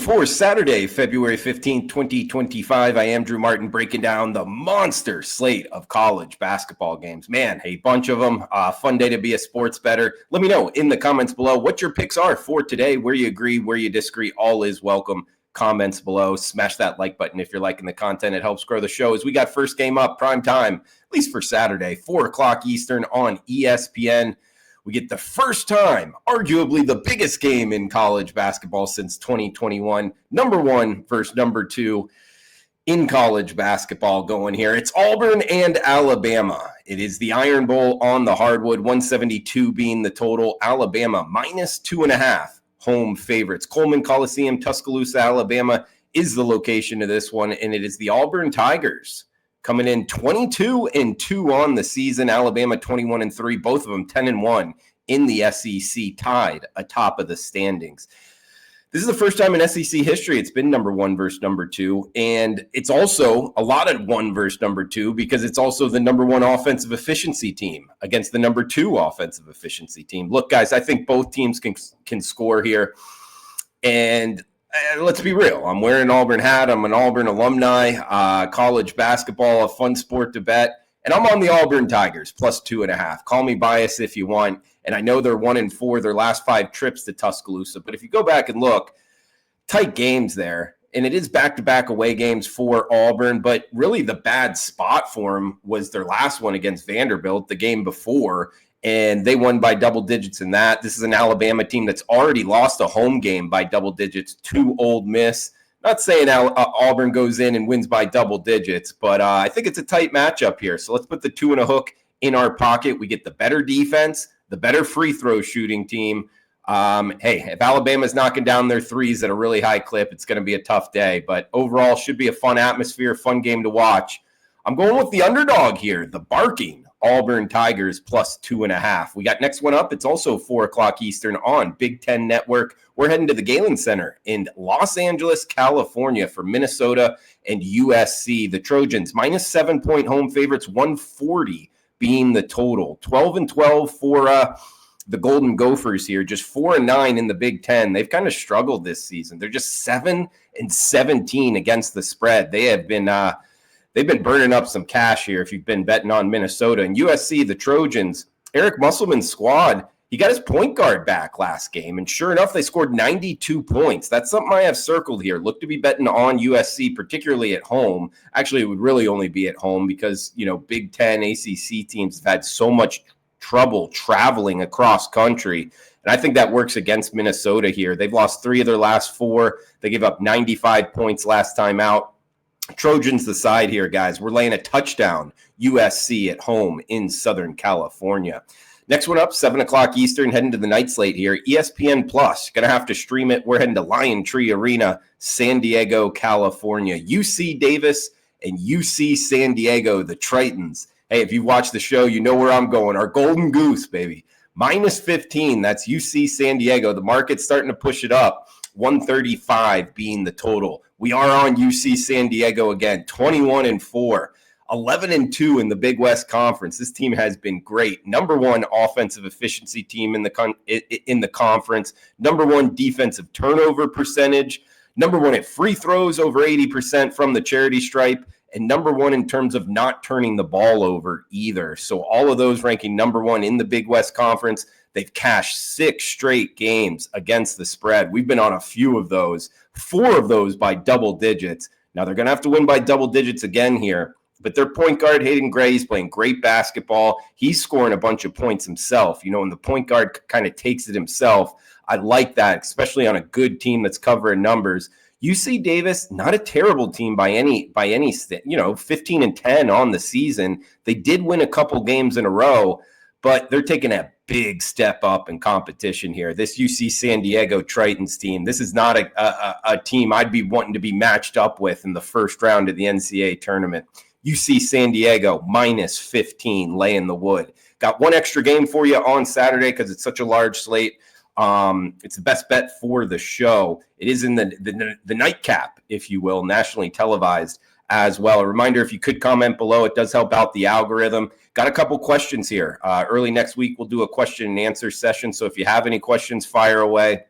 For Saturday, February 15th, 2025, I am Drew Martin breaking down the monster slate of college basketball games. Man, a bunch of them. Fun day to be a sports bettor. Let me know in the comments below what your picks are for today, where you agree, where you disagree. All is welcome. Comments below. Smash that like button if you're liking the content. It helps grow the show. As we got first game up, prime time, at least for Saturday, 4 o'clock Eastern on ESPN. We get the first time, arguably the biggest game in college basketball since 2021, number one versus number two in college basketball going here. It's Auburn and Alabama. It is the Iron Bowl on the hardwood, 172 being the total. Alabama minus 2.5 home favorites. Coleman Coliseum, Tuscaloosa, Alabama is the location of this one, and it is the Auburn Tigers coming in 22-2 on the season. Alabama 21-3, both of them 10-1 in the SEC, tied atop of the standings. This is the first time in SEC history it's been number one versus number two, and it's also a lot of one versus number two because it's also the number one offensive efficiency team against the number two offensive efficiency team. Look, guys, I think both teams can score here, and let's be real. I'm wearing an Auburn hat. I'm an Auburn alumni. College basketball, a fun sport to bet. And I'm on the Auburn Tigers, plus 2.5. Call me biased if you want. And I know they're 1-4 their last 5 trips to Tuscaloosa. But if you go back and look, tight games there. And it is back-to-back away games for Auburn. But really the bad spot for them was their last one against Vanderbilt, the game before. And they won by double digits in that. This is an Alabama team that's already lost a home game by double digits to Ole Miss. Not saying Auburn goes in and wins by double digits, but I think it's a tight matchup here. So let's put the 2 and a hook in our pocket. We get the better defense, the better free throw shooting team. Hey, if Alabama's knocking down their threes at a really high clip, it's going to be a tough day. But overall, should be a fun atmosphere, fun game to watch. I'm going with the underdog here, the barking Auburn Tigers plus 2.5. We got next one up. It's also 4 o'clock Eastern on Big Ten Network. We're heading to the Galen Center in Los Angeles, California for Minnesota and USC. The Trojans minus 7-point home favorites, 140 being the total. 12-12 for the Golden Gophers here, just 4-9 in the Big Ten. They've kind of struggled this season. They're just 7-17 against the spread. They have been they've been burning up some cash here if you've been betting on Minnesota. And USC, the Trojans, Eric Musselman's squad, he got his point guard back last game. And sure enough, they scored 92 points. That's something I have circled here. Look to be betting on USC, particularly at home. Actually, it would really only be at home because, Big Ten, ACC teams have had so much trouble traveling across country. And I think that works against Minnesota here. They've lost 3 of their last 4. They gave up 95 points last time out. Trojans the side here, guys. We're laying a touchdown USC at home in Southern California. Next one up, 7 o'clock Eastern, heading to the night slate here. ESPN Plus, going to have to stream it. We're heading to Lion Tree Arena, San Diego, California. UC Davis and UC San Diego, the Tritons. Hey, if you've watched the show, you know where I'm going. Our Golden Goose, baby. Minus 15, that's UC San Diego. The market's starting to push it up. 135 being the total. We are on UC San Diego again, 21-4. 11-2 in the Big West Conference. This team has been great. Number one offensive efficiency team in the conference. Number one defensive turnover percentage. Number one at free throws, over 80% from the charity stripe. And number one in terms of not turning the ball over either. So all of those ranking number one in the Big West Conference. They've cashed 6 straight games against the spread. We've been on a few of those, 4 of those by double digits. Now they're going to have to win by double digits again here. But their point guard, Hayden Gray, is playing great basketball. He's scoring a bunch of points himself. And the point guard kind of takes it himself. I like that, especially on a good team that's covering numbers. UC Davis, not a terrible team by any 15-10 on the season. They did win a couple games in a row, but they're taking a big step up in competition here. This UC San Diego Tritons team, this is not a team I'd be wanting to be matched up with in the first round of the NCAA tournament. UC San Diego, minus 15, laying the wood. Got one extra game for you on Saturday because it's such a large slate. It's the best bet for the show. It is in the nightcap, if you will, nationally televised as well. A reminder, if you could comment below, it does help out the algorithm. Got a couple questions here. Early next week, we'll do a question and answer session. So if you have any questions, fire away.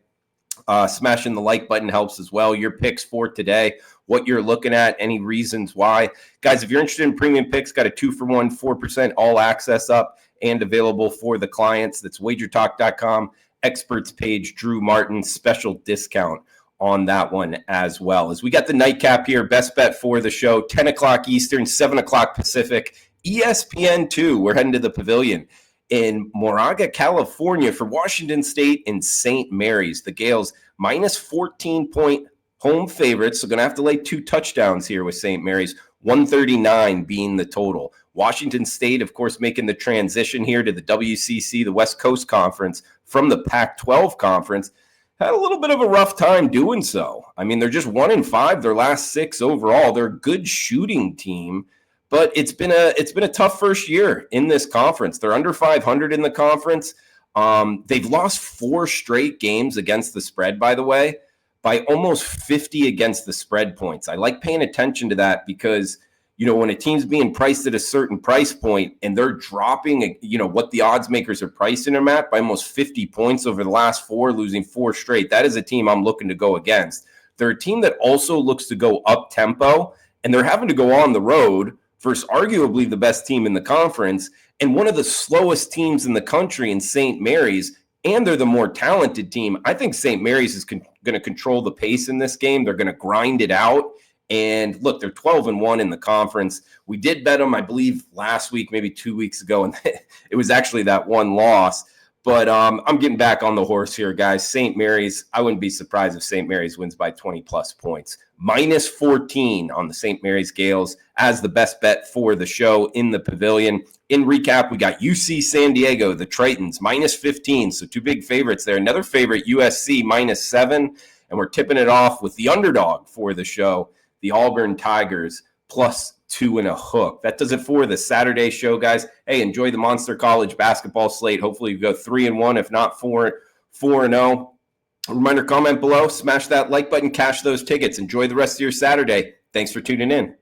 Smashing the like button helps as well. Your picks for today, what you're looking at, any reasons why. Guys, if you're interested in premium picks, got a 2-for-1, 4% all access up and available for the clients. That's WagerTalk.com. Experts page, Drew Martin, special discount on that one as well. As we got the nightcap here, best bet for the show, 10 o'clock Eastern, 7 o'clock Pacific, ESPN2. We're heading to the Pavilion in Moraga, California for Washington State and St. Mary's. The Gales minus 14-point home favorites. So going to have to lay 2 touchdowns here with St. Mary's, 139 being the total. Washington State, of course, making the transition here to the WCC, the West Coast Conference, from the Pac-12 Conference. Had a little bit of a rough time doing so. I mean, they're just 1-5 their last 6 overall. They're a good shooting team, but it's been a tough first year in this conference. They're under 500 in the conference. They've lost 4 straight games against the spread, by the way, by almost 50 against the spread points. I like paying attention to that because, you know, when a team's being priced at a certain price point and they're dropping, you know, what the odds makers are pricing them at by almost 50 points over the last 4, losing 4 straight, that is a team I'm looking to go against. They're a team that also looks to go up tempo, and they're having to go on the road versus arguably the best team in the conference and one of the slowest teams in the country in St. Mary's, and they're the more talented team. I think St. Mary's is going to control the pace in this game. They're going to grind it out. And look, they're 12-1 in the conference. We did bet them, I believe, last week, maybe 2 weeks ago, and it was actually that one loss. But I'm getting back on the horse here, guys. St. Mary's, I wouldn't be surprised if St. Mary's wins by 20-plus points. Minus 14 on the St. Mary's Gales as the best bet for the show in the Pavilion. In recap, we got UC San Diego, the Tritons, minus 15. So 2 big favorites there. Another favorite, USC, minus 7. And we're tipping it off with the underdog for the show, the Auburn Tigers, plus 2 and a hook. That does it for the Saturday show, guys. Hey, enjoy the Monster College basketball slate. Hopefully you go 3-1, if not 4-0. Reminder, comment below, smash that like button, cash those tickets. Enjoy the rest of your Saturday. Thanks for tuning in.